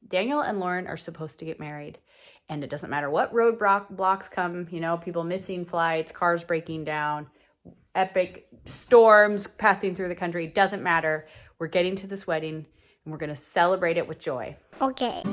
Daniel and Lauren are supposed to get married. And it doesn't matter what roadblocks come, you know, people missing flights, cars breaking down, epic storms passing through the country. Doesn't matter. We're getting to this wedding and we're going to celebrate it with joy. Okay.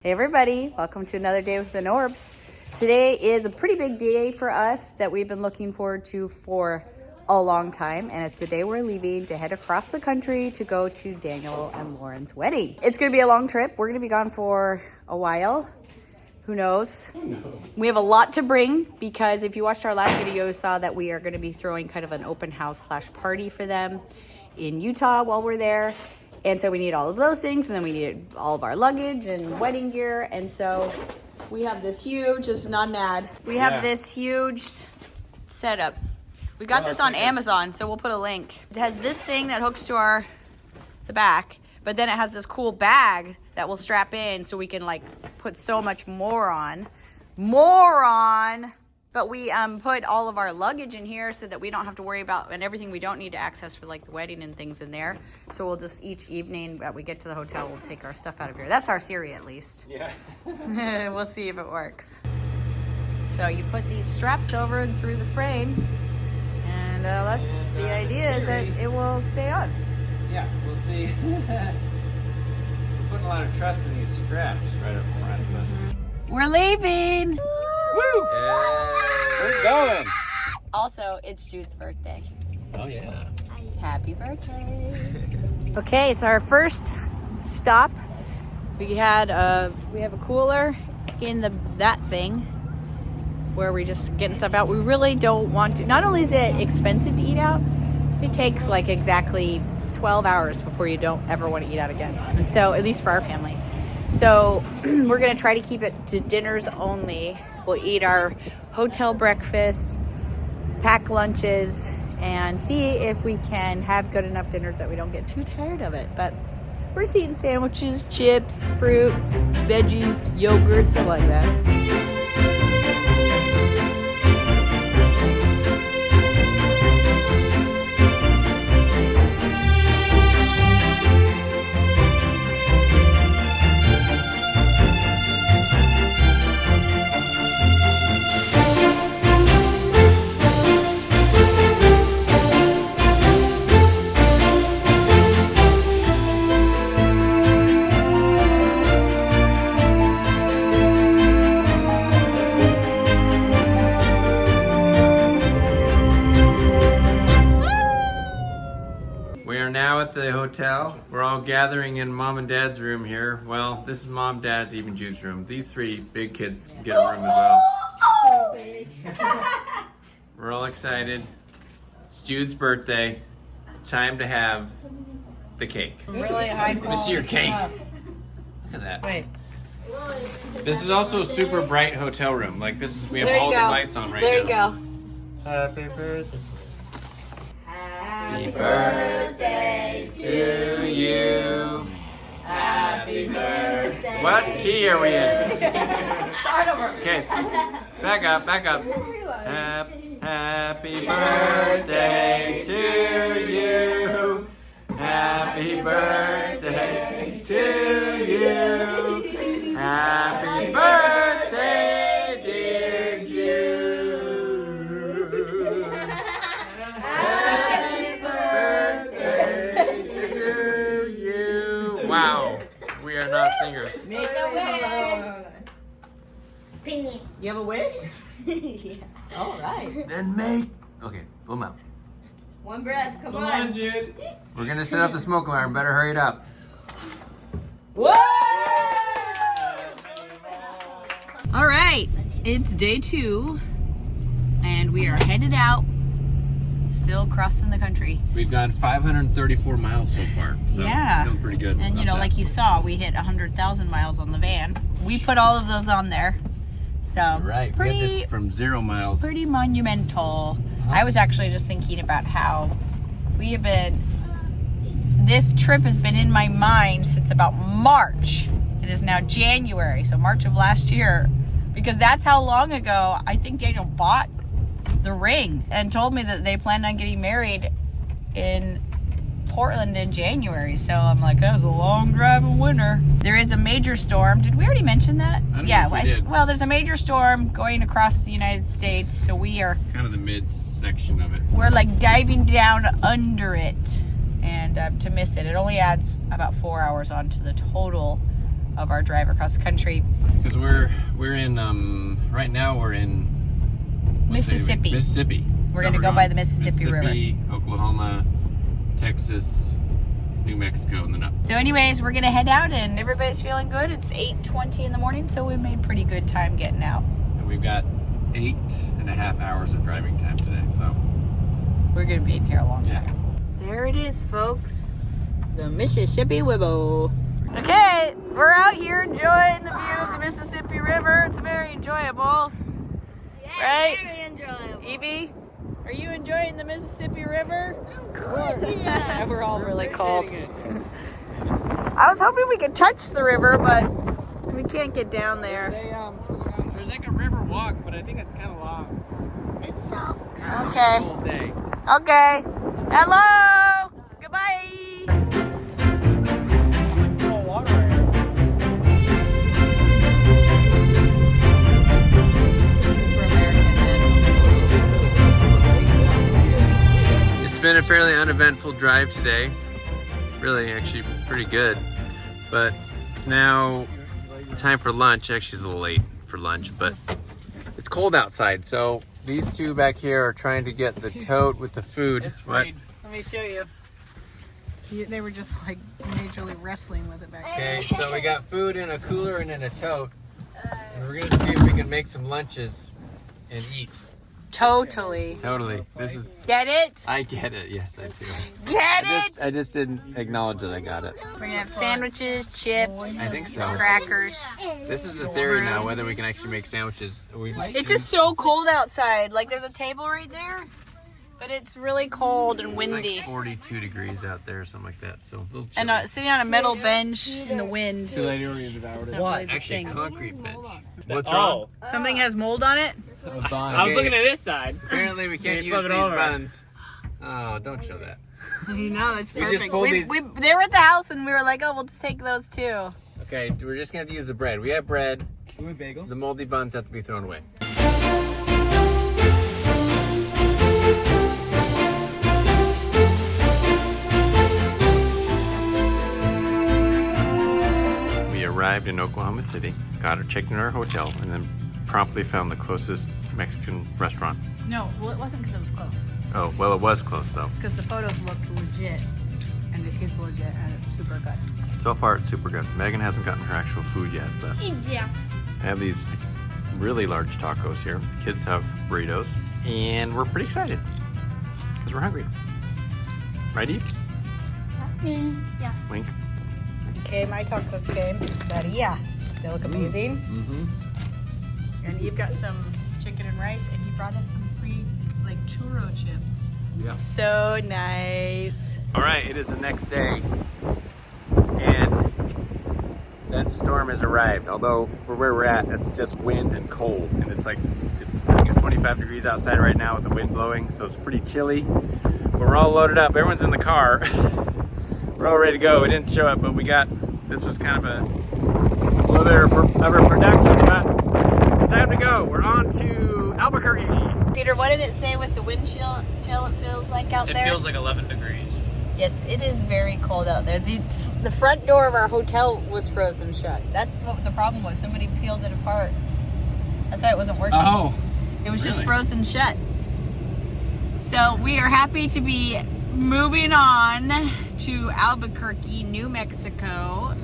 Hey everybody, welcome to another day with the Knorps. Today is a pretty big day for us that we've been looking forward to for a long time, and it's the day we're leaving to head across the country to go to Daniel and Lauren's wedding. It's going to be a long trip. We're going to be gone for a while. Who knows? We have a lot to bring because if you watched our last video, you saw that we are going to be throwing kind of an open house / party for them in Utah while we're there. And so we need all of those things, and then we need all of our luggage and wedding gear. And so we have this huge, this is not an ad, we have this huge setup. We got this on Amazon, so we'll put a link. It has this thing that hooks to the back, but then it has this cool bag that will strap in so we can like put so much more on. But we put all of our luggage in here so that we don't have to worry about, and everything we don't need to access for like the wedding and things in there. So we'll just, each evening that we get to the hotel, we'll take our stuff out of here. That's our theory at least. Yeah. We'll see if it works. So you put these straps over and through the frame, and the idea is that it will stay on. Yeah, we'll see. We're putting a lot of trust in these straps right up front. But... We're leaving! Woo! Yeah. We're going! Also, it's Jude's birthday. Oh, yeah. Happy birthday! Okay, it's our first stop. We have a cooler in that thing where we're just getting stuff out. We really don't want to. Not only is it expensive to eat out, it takes like exactly 12 hours before you don't ever want to eat out again. And so, at least for our family. So we're going to try to keep it to dinners only. We'll eat our hotel breakfast, pack lunches, and see if we can have good enough dinners that we don't get too tired of it. But we're just eating sandwiches, chips, fruit, veggies, yogurt, stuff like that. At the hotel. We're all gathering in Mom and Dad's room here. Well, this is Mom, Dad's, even Jude's room. These three big kids get a room as well. So big. We're all excited. It's Jude's birthday. Time to have the cake. Really high quality. Let me see your cake. Stuff. Look at that. Wait. This is also a super bright hotel room. Like we have all the lights on right now. There you go. Happy birthday. Happy birthday to you. Happy birthday. What key are we in? Start over. Okay. Back up. Happy birthday to you. Happy birthday to you. Happy birthday, dear Jude. Wow, we are not singers. Make a wish. Pinky. You have a wish? Yeah. All right. Then make. Okay, blow them out. One breath. Come Come on. on, Jude. We're gonna set up the smoke alarm. Better hurry it up. Whoa! All right, it's day 2, and we are headed out. Still crossing the country. We've gone 534 miles so far. So Yeah. feeling pretty good. And you know, like you saw, we hit 100,000 miles on the van. We put all of those on there. So Right. We got this from 0 miles. pretty monumental. I was actually just thinking about how this trip has been in my mind since about March. It is now January, so March of last year, because that's how long ago I think Daniel bought the ring and told me that they planned on getting married in Portland in January. So I'm like, that was a long drive in winter. There is a major storm. Did we already mention that? I don't know if we did. Well, there's a major storm going across the United States, so we are Kind of the mid-section of it. we're like diving down under it, and to miss it, it only adds about 4 hours onto the total of our drive across the country. Because we're in, right now we're in... Mississippi. Mississippi. We're gonna go by the Mississippi River. Oklahoma, Texas, New Mexico, and then up. So anyways, we're gonna head out and everybody's feeling good. It's 8:20 in the morning, so we made pretty good time getting out. And we've got 8.5 hours of driving time today, so. We're gonna be in here a long Yeah. time. There it is, folks. The Mississippi River. Okay, we're out here enjoying the view of the Mississippi River. It's very enjoyable. Right? Very enjoyable. Evie, are you enjoying the Mississippi River? I'm cold. Yeah. We're all really cold. Appreciating I was hoping we could touch the river, but we can't get down there. There's like a river walk, but I think it's kind of long. It's so cold. Okay. Full day. Okay. Hello. Goodbye. It's been a fairly uneventful drive today. Really, actually pretty good. But it's now time for lunch. Actually, it's a little late for lunch, but it's cold outside. So these two back here are trying to get the tote with the food. What? Let me show you. They were just like majorly wrestling with it back there. Okay, so we got food in a cooler and in a tote. And we're gonna see if we can make some lunches and eat. Totally. Totally. This is... Get it? I get it. Yes, I do. Get it? I just didn't acknowledge that I got it. We're gonna have sandwiches, chips, I think so. crackers. This is a theory now, whether we can actually make sandwiches. It's just so cold outside. Like there's a table right there, but it's really cold and It's windy. like 42 degrees out there or something like that. So a little chilly. And sitting on a metal bench in the wind. Too late oriented hour. What? Actually, a concrete bench. What's wrong? Something has mold on it? I was looking at this side. Apparently, we can't You use flip these it over. buttons. Oh, don't show that. No, that's We just perfect. pulled these- They were at the house and we were like, oh, we'll just take those too. Okay, we're just gonna have to use the bread. We have bread. Bagels. The moldy buns have to be thrown away. We arrived in Oklahoma City, checked into our hotel, and then promptly found the closest Mexican restaurant. No, well, it wasn't because it was close. Oh, well, it was close though. It's because the photos looked legit and it is legit and it's super good. So far, it's super good. Megan hasn't gotten her actual food yet, but Yeah. I have these really large tacos here. The kids have burritos, and we're pretty excited because we're hungry. Right, Eve? Yeah. Wink. Okay, my tacos came. But yeah, they look amazing. Mm-hmm. And you've got some chicken and rice, and he brought us some free, like, churro chips. Yeah. So nice. All right, it is the next day, and that storm has arrived. Although for where we're at, it's just wind and cold, and I think it's 25 degrees outside right now with the wind blowing, so it's pretty chilly. But we're all loaded up. Everyone's in the car. We're all ready to go. We didn't show up, but this was kind of a little bit of a production, but it's time to go. We're on to Albuquerque. Peter, what did it say with the wind chill it feels like out there? It feels like 11 degrees. Yes, it is very cold out there. The front door of our hotel was frozen shut. That's what the problem was. Somebody peeled it apart. That's why it wasn't working. Oh, It was just really? frozen shut. So we are happy to be moving on to Albuquerque, New Mexico.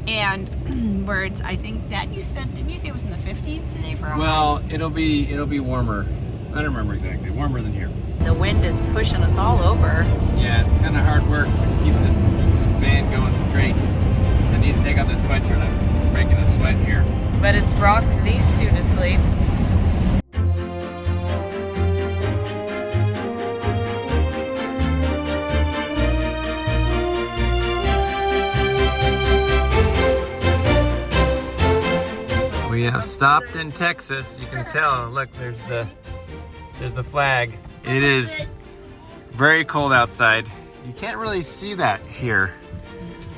And where it's, I think, Dad, didn't you say it was in the 50s today for a well, it'll be warmer. I don't remember exactly. Warmer than here. The wind is pushing us all over. Yeah, it's kind of hard work to keep this van going straight. I need to take out this sweatshirt. Breaking a sweat here. But it's brought these two to sleep. We have stopped in Texas. You can tell. Look, there's the flag. It is very cold outside. You can't really see that here.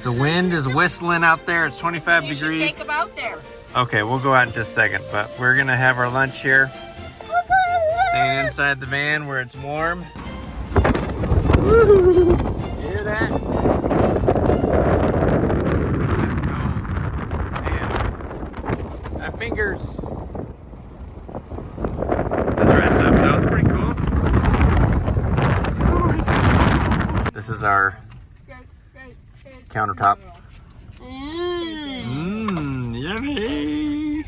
The wind is whistling out there. It's 25 degrees. You should take them out there. Okay, we'll go out in just a second, but we're gonna have our lunch here. Staying inside the van where it's warm. Woo! You hear that? It's cold. Man, my fingers. Let's rest up. No, it's pretty cool. Ooh, it's cold. This is our countertop. Mmm, yummy.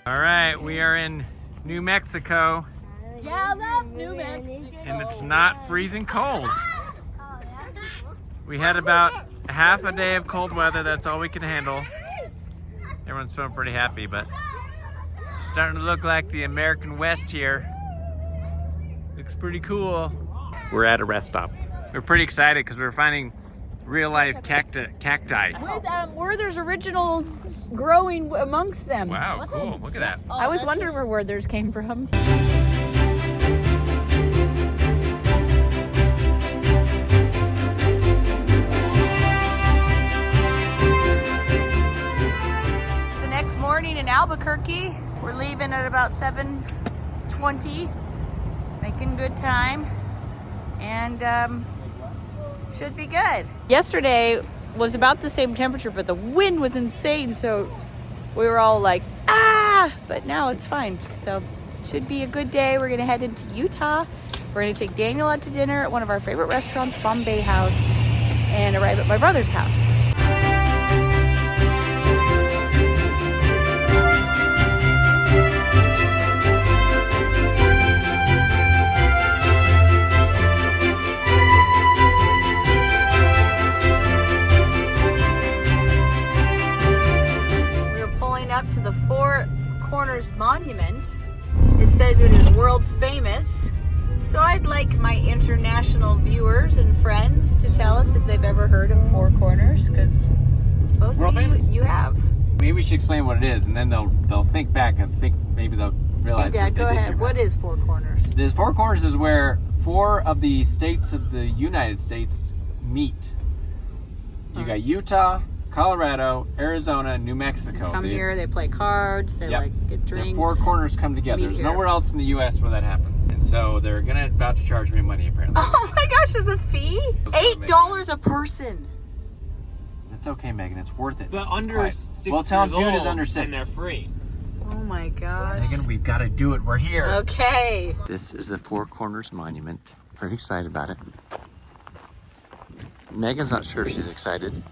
All right, we are in New Mexico. Yeah, I love New Mexico. And it's not freezing cold. We had about half a day of cold weather. That's all we could handle. Everyone's feeling pretty happy, but it's starting to look like the American West here. Looks pretty cool. We're at a rest stop. We're pretty excited because we're finding real life cacti. With Werther's originals growing amongst them. Wow, cool. Look at that. I was wondering where Werther's came from. It's the next morning in Albuquerque. We're leaving at about 7:20, making good time, and should be good. Yesterday was about the same temperature, but the wind was insane, so we were all like, ah, but now it's fine. So should be a good day. We're gonna head into Utah. We're gonna take Daniel out to dinner at one of our favorite restaurants, Bombay House, and arrive at my brother's house. Up to the Four Corners Monument. It says it is world famous. So I'd like my international viewers and friends to tell us if they've ever heard of Four Corners, because supposedly you have. Maybe we should explain what it is, and then they'll think back and think maybe they'll realize. Hey Dad, go ahead. What is Four Corners? This Four Corners is where 4 of the states of the United States meet. You got Utah, Colorado, Arizona, New Mexico. Come here, they play cards, they like get drinks. The 4 corners come together. There's nowhere else in the U.S. where that happens. And so they're about to charge me money, apparently. Oh my gosh, there's a fee? $8 a person. It's okay, Megan. It's worth it. But under 6 Well, tell them years Jude is old, under 6. and they're free. Oh my gosh. Megan, we've got to do it. We're here. Okay. This is the Four Corners Monument. Pretty excited about it. Megan's not sure if she's excited.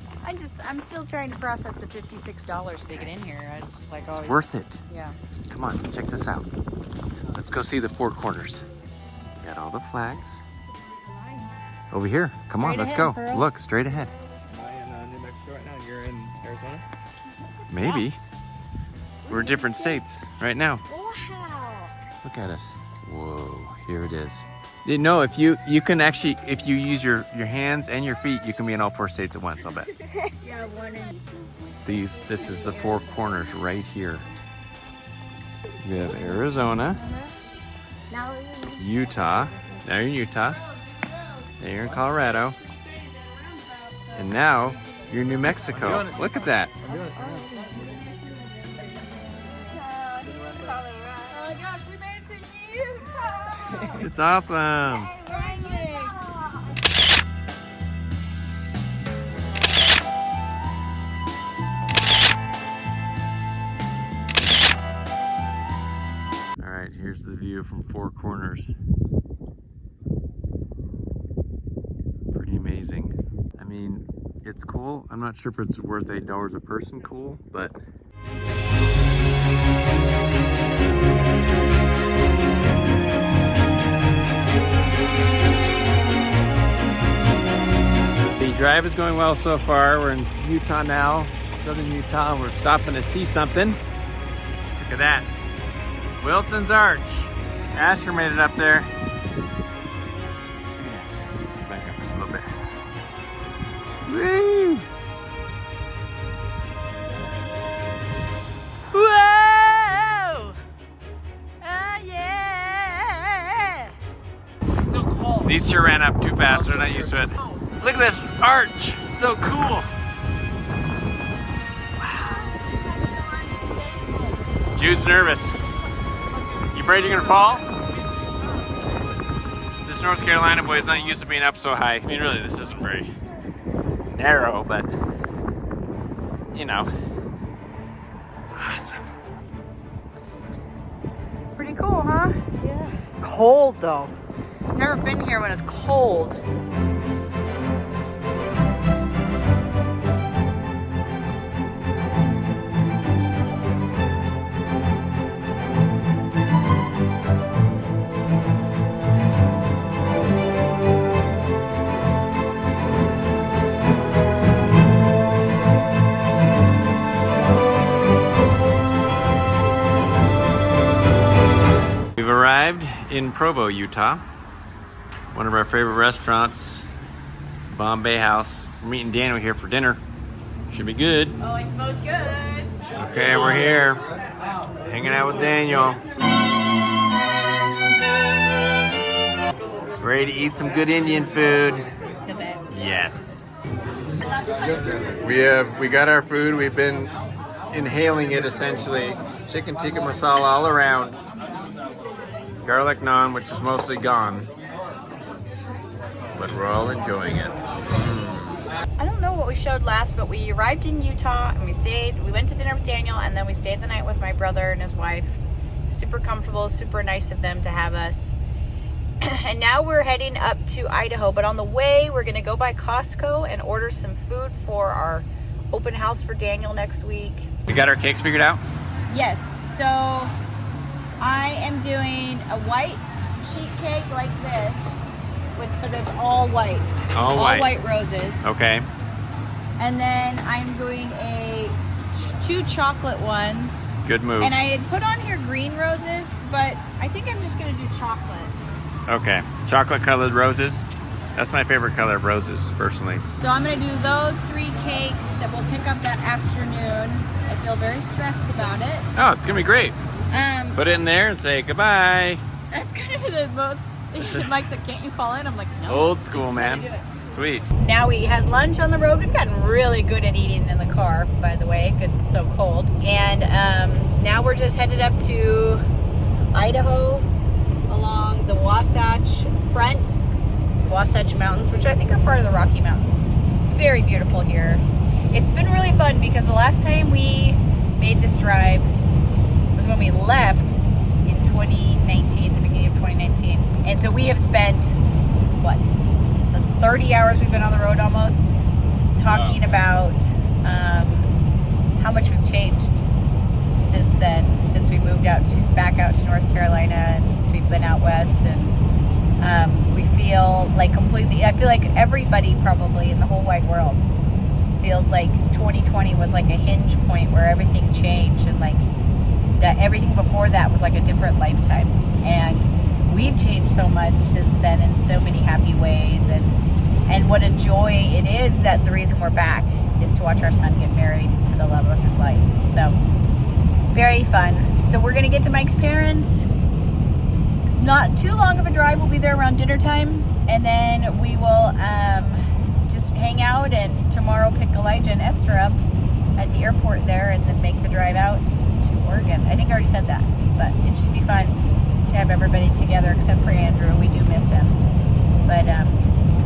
I'm still trying to process the $56 to get in here. It's like always. It's worth it. Yeah. Come on, check this out. Let's go see the Four Corners. We got all the flags. Over here. Come on, let's go. Pearl. Look, straight ahead. Am I in New Mexico right now and you're in Arizona? Maybe. We're in different states right now. Wow. Look at us. Whoa, here it is. You know, if you can actually, if you use your hands and your feet, you can be in all 4 states at once, I'll bet. Yeah, one in. This is the Four Corners right here. You have Arizona, Now Utah. Now you're in Utah. Now you're in Colorado. And now you're in New Mexico. Look at that. Oh my gosh, we made it to Utah! It's awesome. All right, here's the view from Four Corners. It's cool. I'm not sure if it's worth $8 a person cool, but the drive is going well so far. We're in Utah now, southern Utah, and we're stopping to see something. Look at that. Wilson's Arch. Asher made it up there. Back up just a little bit. Woo! Whoa! Oh yeah! It's so cold. These sure ran up too fast. They're not used to it. Look at this arch. It's so cool. Wow. Jude's nervous. You afraid you're gonna fall? This North Carolina boy is not used to being up so high. I mean, really, this isn't very narrow, but you know. Awesome. Pretty cool, huh? Yeah. Cold though. Never been here when it's cold. We've arrived in Provo, Utah. One of our favorite restaurants, Bombay House. We're meeting Daniel here for dinner. Should be good. Oh, it smells good. Okay, we're here. Hanging out with Daniel. Ready to eat some good Indian food. The best. Yes. We got our food. We've been inhaling it essentially. Chicken tikka masala all around. Garlic naan, which is mostly gone. But we're all enjoying it. I don't know what we showed last, but we arrived in Utah and we went to dinner with Daniel, and then we stayed the night with my brother and his wife. Super comfortable, super nice of them to have us. And now we're heading up to Idaho, but on the way we're gonna go by Costco and order some food for our open house for Daniel next week. We got our cakes figured out? Yes, so I am doing a white sheet cake like this, but it's all white. All white. All white roses. Okay. And then I'm doing two chocolate ones. Good move. And I had put on here green roses, but I think I'm just gonna do chocolate. Okay. Chocolate colored roses. That's my favorite color of roses, personally. So I'm gonna do those 3 cakes that we'll pick up that afternoon. I feel very stressed about it. Oh, it's gonna be great. Put it in there and say goodbye. That's kind of the most. Mike's like, can't you call in? I'm like, no. Old school, man. Sweet. Now we had lunch on the road. We've gotten really good at eating in the car, by the way, because it's so cold. And now we're just headed up to Idaho along the Wasatch Mountains, which I think are part of the Rocky Mountains. Very beautiful here. It's been really fun because the last time we made this drive was when we left in 2019, the beginning of 2019. And so we have spent, what, the 30 hours we've been on the road almost, talking about how much we've changed since then, since we moved back out to North Carolina, and since we've been out west. And we feel like I feel like everybody probably in the whole wide world feels like 2020 was like a hinge point where everything changed, and like that everything before that was like a different lifetime. And we've changed so much since then in so many happy ways, and what a joy it is that the reason we're back is to watch our son get married to the love of his life. So very fun. So we're gonna get to Mike's parents. It's not too long of a drive. We'll be there around dinner time, and then we will just hang out, and tomorrow pick Elijah and Esther up at the airport there, and then make the drive out to Oregon. I think I already said that, but it should be fun to have everybody together except for Andrew. We do miss him, but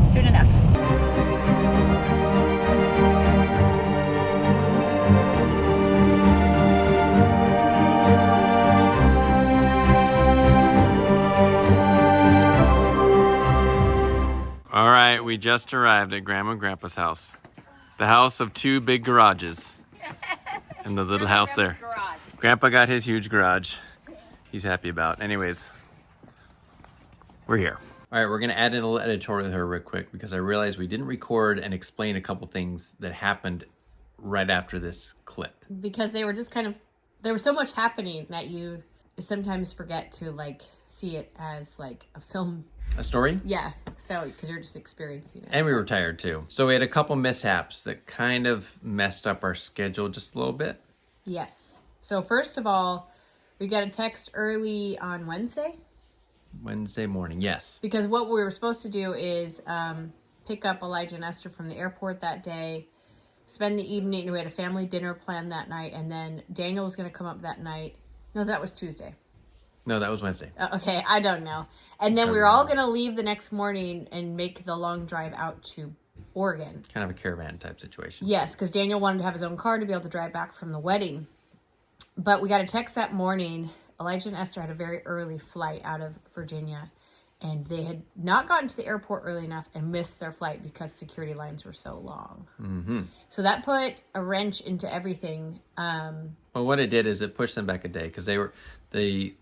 soon enough. All right, we just arrived at Grandma and Grandpa's house. The house of two big garages. And the little house there. Garage. Grandpa got his huge garage. He's happy about. Anyways, we're here. All right, we're gonna add in a little editorial here real quick because I realized we didn't record and explain a couple things that happened right after this clip. Because they were just kind of, there was so much happening that you sometimes forget to like see it as like a film. A story? Yeah, so because you're just experiencing it. And we were tired too. So we had a couple mishaps that kind of messed up our schedule just a little bit. Yes. So first of all, we got a text early on Wednesday. Wednesday morning, yes. Because what we were supposed to do is pick up Elijah and Esther from the airport that day, spend the evening. We had a family dinner planned that night, and then Daniel was going to come up that night. No, that was Tuesday. No, that was Wednesday. Okay, I don't know. And then we were all going to leave the next morning and make the long drive out to Oregon. Kind of a caravan type situation. Yes, because Daniel wanted to have his own car to be able to drive back from the wedding. But we got a text that morning. Elijah and Esther had a very early flight out of Virginia, and they had not gotten to the airport early enough and missed their flight because security lines were so long. Mm-hmm. So that put a wrench into everything. Well, what it did is it pushed them back a day because they were the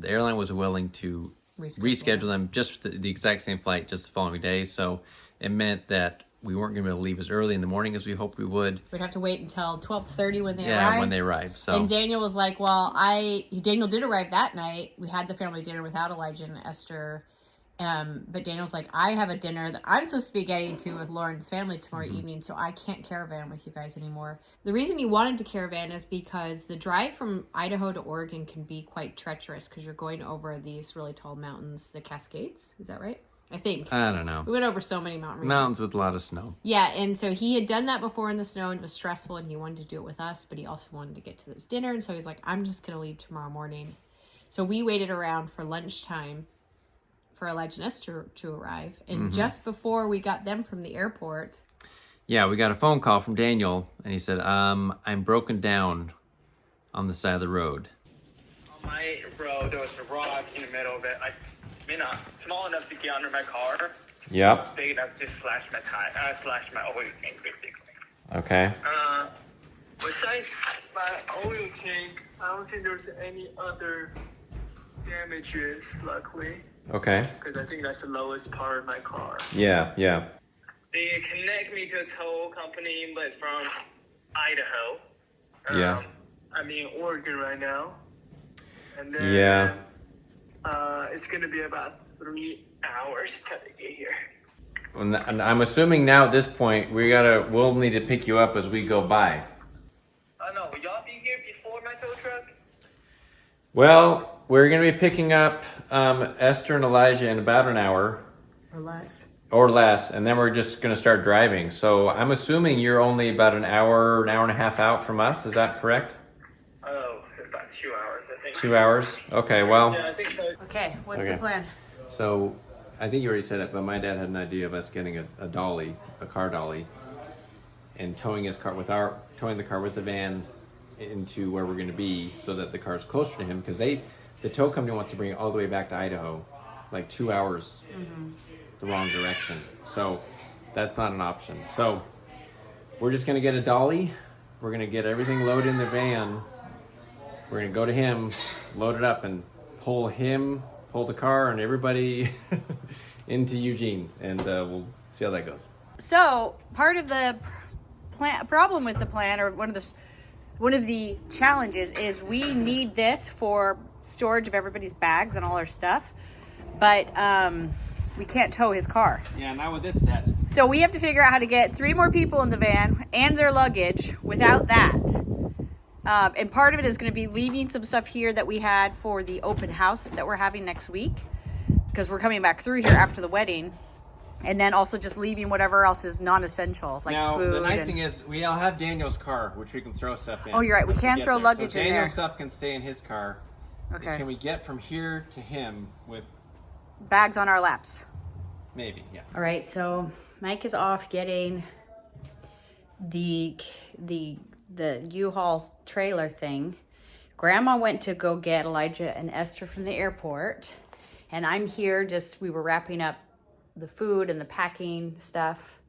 airline was willing to reschedule them just for the exact same flight just the following day. So it meant that we weren't going to be able to leave as early in the morning as we hoped we would. We'd have to wait until 12:30 when they arrived. Yeah, when they arrived. So. And Daniel was like, well, Daniel did arrive that night. We had the family dinner without Elijah and Esther. But Daniel's like, I have a dinner that I'm supposed to be getting to with Lauren's family tomorrow evening, so I can't caravan with you guys anymore. The reason he wanted to caravan is because the drive from Idaho to Oregon can be quite treacherous because you're going over these really tall mountains, the Cascades. Is that right? I think. I don't know. We went over so many mountain ranges. Mountains with a lot of snow. Yeah, and so he had done that before in the snow, and it was stressful, and he wanted to do it with us, but he also wanted to get to this dinner, and so he's like, I'm just going to leave tomorrow morning. So we waited around for lunchtime for Elijah and Esther to arrive, and just before we got them from the airport... Yeah, we got a phone call from Daniel, and he said, I'm broken down on the side of the road. On my road, there was a rock in the middle of it. Small enough to get under my car. Yep. Big enough to slash my tire, slash my oil tank, basically. Okay. Besides my oil tank, I don't think there's any other damages, luckily. Okay. Because I think that's the lowest part of my car. Yeah. They connect me to a tow company, but from Idaho. Yeah. I'm in Oregon right now. And then, Yeah. It's going to be about 3 hours to get here. And I'm assuming now at this point, we'll need to pick you up as we go by. No, will y'all be here before my tow truck? Well, we're going to be picking up Esther and Elijah in about an hour. Or less, and then we're just going to start driving. So I'm assuming you're only about an hour and a half out from us. Is that correct? Oh, about 2 hours, I think. 2 hours? Okay, well. Yeah, I think so. Okay, what's the plan? So I think you already said it, but my dad had an idea of us getting a dolly, a car dolly, and towing the car with the van into where we're going to be so that the car's closer to him, because the tow company wants to bring it all the way back to Idaho, like 2 hours the wrong direction. So that's not an option. So we're just going to get a dolly. We're going to get everything loaded in the van. We're going to go to him, load it up, and pull the car and everybody into Eugene, and we'll see how that goes. So part of the problem with the plan, or one of the challenges, is we need this for storage of everybody's bags and all our stuff, but we can't tow his car. Yeah, not with this attached. So we have to figure out how to get 3 more people in the van and their luggage without that. And part of it is going to be leaving some stuff here that we had for the open house that we're having next week, because we're coming back through here after the wedding. And then also just leaving whatever else is non-essential, like now, food. The nice thing is we all have Daniel's car, which we can throw stuff in. Oh, you're right. We can throw luggage in there. Daniel's stuff can stay in his car. Okay. Can we get from here to him with bags on our laps? Maybe, yeah. All right, so Mike is off getting the U-Haul trailer thing. Grandma went to go get Elijah and Esther from the airport, and I'm here we were wrapping up the food and the packing stuff.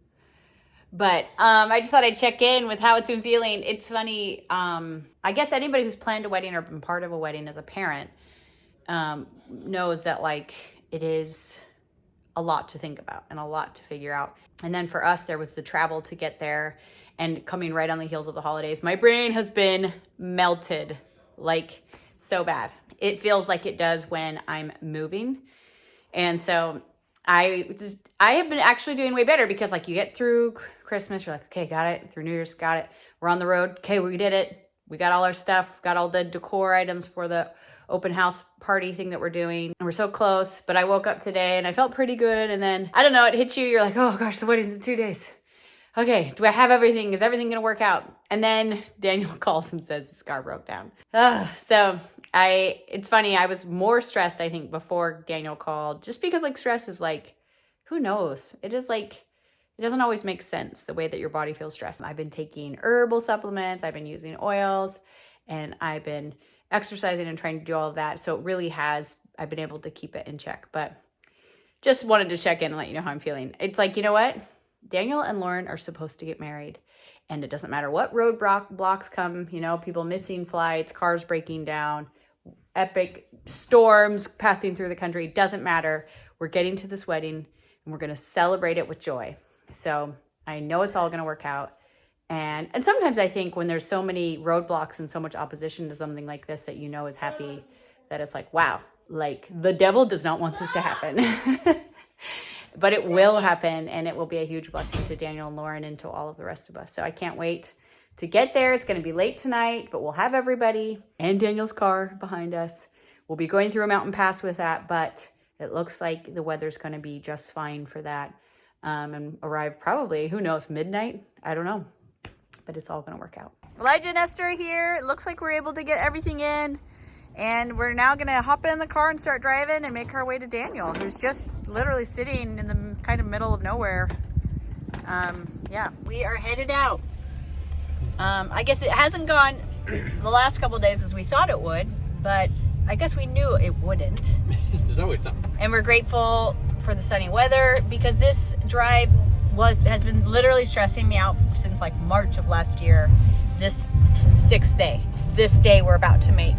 But I just thought I'd check in with how it's been feeling. It's funny. I guess anybody who's planned a wedding or been part of a wedding as a parent knows that like it is a lot to think about and a lot to figure out. And then for us, there was the travel to get there and coming right on the heels of the holidays. My brain has been melted like so bad. It feels like it does when I'm moving. And so I have been actually doing way better because like you get through Christmas, you're like, okay, got it. Through New Year's, got it. We're on the road. Okay, we did it. We got all our stuff, got all the decor items for the open house party thing that we're doing. And we're so close, but I woke up today and I felt pretty good. And then, I don't know, it hits you. You're like, oh gosh, the wedding's in 2 days. Okay, do I have everything? Is everything going to work out? And then Daniel calls and says his car broke down. So it's funny. I was more stressed, I think, before Daniel called, just because like stress is like, who knows? It is like, it doesn't always make sense the way that your body feels stressed. I've been taking herbal supplements. I've been using oils and I've been exercising and trying to do all of that. So it really has, I've been able to keep it in check, but just wanted to check in and let you know how I'm feeling. It's like, you know what? Daniel and Lauren are supposed to get married and it doesn't matter what road blocks come, you know, people missing flights, cars breaking down, epic storms passing through the country. Doesn't matter. We're getting to this wedding and we're going to celebrate it with joy. So I know it's all going to work out. And sometimes I think when there's so many roadblocks and so much opposition to something like this that you know is happy, that it's like, wow, like the devil does not want this to happen. But it will happen and it will be a huge blessing to Daniel and Lauren and to all of the rest of us. So I can't wait to get there. It's going to be late tonight, but we'll have everybody and Daniel's car behind us. We'll be going through a mountain pass with that, but it looks like the weather's going to be just fine for that. And arrive probably, who knows, midnight? I don't know, but it's all going to work out. Elijah and Esther are here. It looks like we're able to get everything in. And we're now going to hop in the car and start driving and make our way to Daniel, who's just literally sitting in the kind of middle of nowhere. Yeah, we are headed out. I guess it hasn't gone the last couple of days as we thought it would, but I guess we knew it wouldn't. There's always something. And we're grateful for the sunny weather because this drive has been literally stressing me out since like March of last year. This 6th day, this day we're about to make.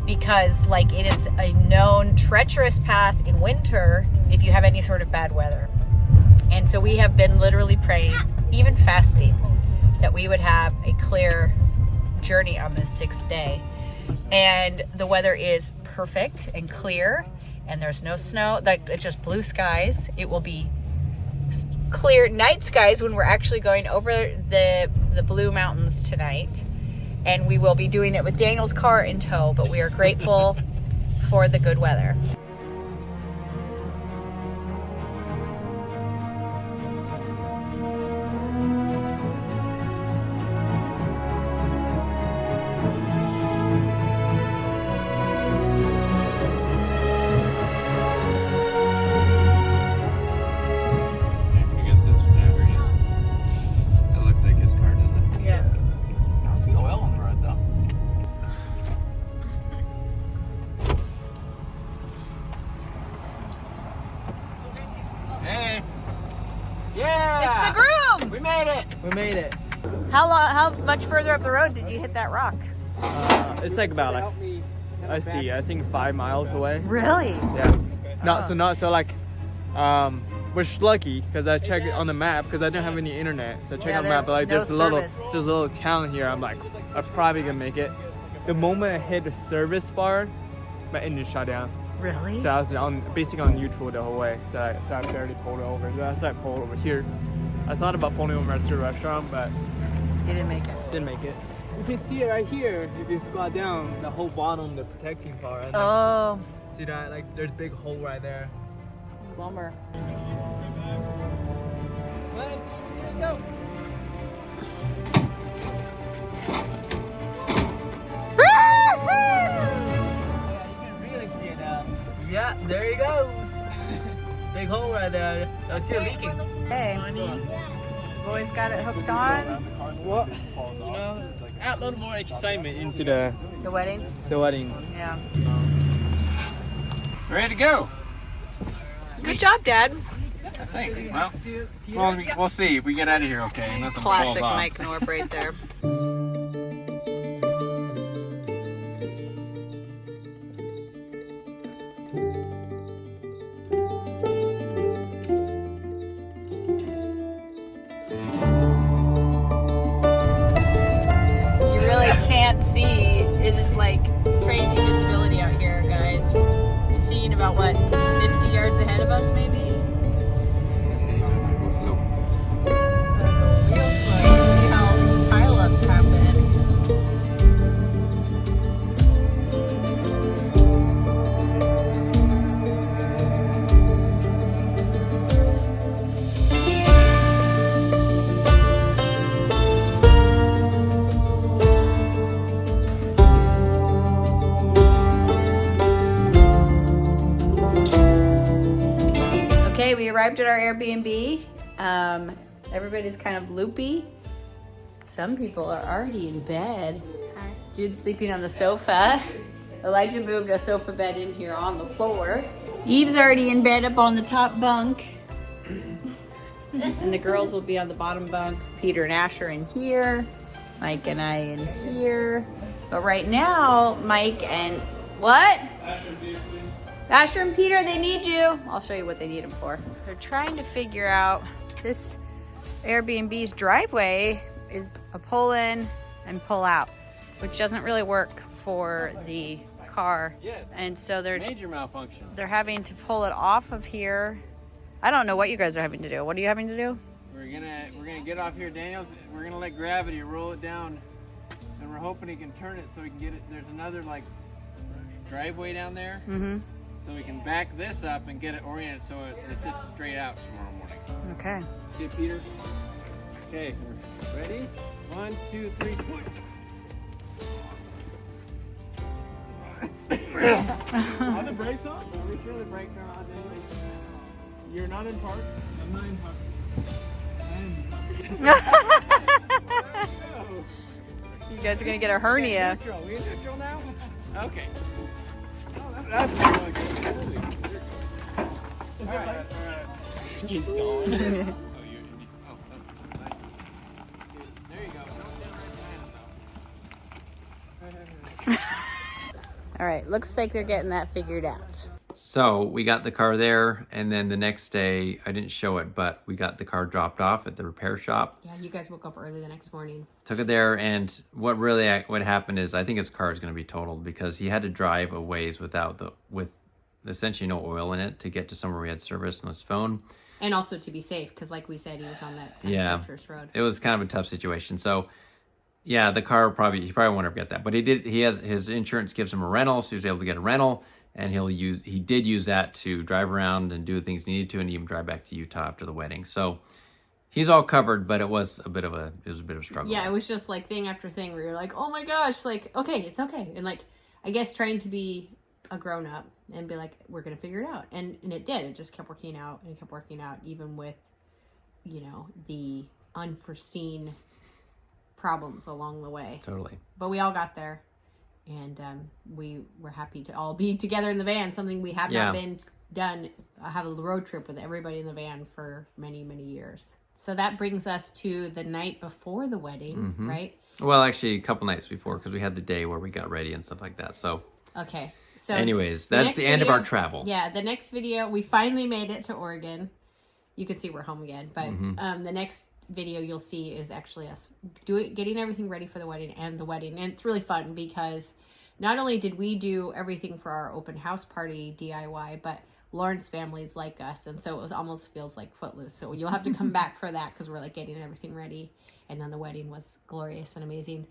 Because like it is a known treacherous path in winter if you have any sort of bad weather. And so we have been literally praying, even fasting, that we would have a clear journey on this 6th day. And the weather is perfect and clear and there's no snow, like it's just blue skies. It will be clear night skies when we're actually going over the Blue Mountains tonight. And we will be doing it with Daniel's car in tow, but we are grateful for the good weather. I guess this whatever it is. That looks like his car, doesn't it? Yeah. I don't see oil on the road though. Hey! Yeah! It's the groom! We made it! We made it. How much further up the road did you hit that rock? It's like about like, I think 5 miles away. Really? Yeah. We're lucky because I checked it on the map because I didn't have any internet. So I checked on the map, but like there's there's no a little town here. I'm like, I'm probably gonna make it. The moment I hit the service bar, my engine shut down. Really? So I was basically on neutral the whole way. So I barely pulled over. That's why I pulled over here. I thought about pulling over to the restaurant, but You didn't make it. didn't make it. You can see it right here. If you squat down, the whole bottom, the protecting part. Right there. Oh, See that? Like there's a big hole right there. bummer. 1, 2, 3, go. Yeah, you can really see it now. Yeah, there he goes. Big hole right there. I see it leaking. Hey, boys got it hooked on. What? You know, add a little more excitement into The wedding? the wedding. Yeah. Ready to go. Good job, Dad. Thanks. Well, we'll see if we get out of here okay. Nothing Classic falls off. Mike Knorpp right there. You really can't see. It is like crazy visibility out here, guys. You're seeing about what, 50 yards ahead of us, maybe? Real slow. You can see how all these pileups happen. Okay, we arrived at our Airbnb. Everybody's kind of loopy. Some people are already in bed. Jude's sleeping on the sofa. Elijah moved a sofa bed in here on the floor. Eve's already in bed up on the top bunk. And the girls will be on the bottom bunk. Peter and Asher in here. Mike and I in here. But right now, Mike and what? Asher and Peter, they need you. I'll show you what they need them for. They're trying to figure out this Airbnb's driveway is a pull in and pull out, which doesn't really work for the car. And so Major malfunction. they're having to pull it off of here. I don't know what you guys are having to do. What are you having to do? We're gonna get off here, Daniels. We're gonna let gravity roll it down, and we're hoping he can turn it so we can get it. There's another like driveway down there. Mm-hmm. So we can back this up and get it oriented so it's just straight out tomorrow morning. Okay. Okay, Peter? Okay, ready? 1, 2, 3, push. Are the brakes on? Are we sure the brakes are on, Daniels? You're not in park? I'm not in park. You guys are gonna get a hernia. Neutral. We in neutral now? Okay. That's really good. Holy, all right. Keeps going. Oh, you. Oh, nice. There you go. Don't All right, looks like they're getting that figured out. So we got the car there, and then the next day, I didn't show it, but we got the car dropped off at the repair shop. Yeah, you guys woke up early the next morning. Took it there, and what happened is I think his car is going to be totaled because he had to drive a ways with essentially no oil in it to get to somewhere we had service on his phone. And also to be safe, because like we said, he was on that kind of treacherous road. It was kind of a tough situation. So yeah, the car he probably won't ever get that, but his insurance gives him a rental, so he was able to get a rental, and he did use that to drive around and do the things he needed to, and even drive back to Utah after the wedding. So he's all covered, but it was a bit of a struggle. Yeah, it was just like thing after thing where you're like, oh my gosh, like, okay, it's okay. And like, I guess trying to be a grown up and be like, we're going to figure it out. And it did. It just kept working out and kept working out, even with, the unforeseen problems along the way. Totally. But we all got there, and we were happy to all be together in the van, something we have not been done. I have a road trip with everybody in the van for many, many years. So that brings us to the night before the wedding, right? Well, actually, a couple nights before, because we had the day where we got ready and stuff like that. So, okay. So, anyways, that's the end of our travel. Yeah, the next video, we finally made it to Oregon. You can see we're home again, but the next video you'll see is actually us getting everything ready for the wedding. And it's really fun because not only did we do everything for our open house party DIY, but Lauren's family's like us, and so it almost feels like Footloose. So you'll have to come back for that because we're like getting everything ready, and then the wedding was glorious and amazing.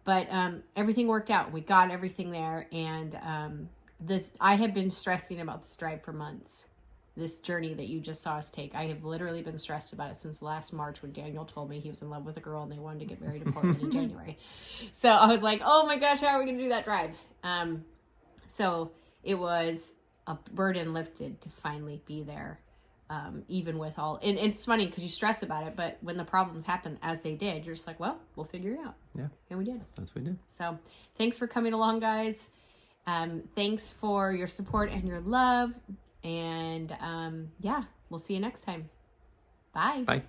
But everything worked out. We got everything there, and I have been stressing about this drive for months. This journey that you just saw us take. I have literally been stressed about it since last March when Daniel told me he was in love with a girl and they wanted to get married in Portland in January. So I was like, oh my gosh, how are we going to do that drive? So it was a burden lifted to finally be there, even with all... And it's funny because you stress about it, but when the problems happen as they did, you're just like, well, we'll figure it out. Yeah. And we did. That's what we did. So thanks for coming along, guys. Thanks for your support and your love. And we'll see you next time. Bye. Bye.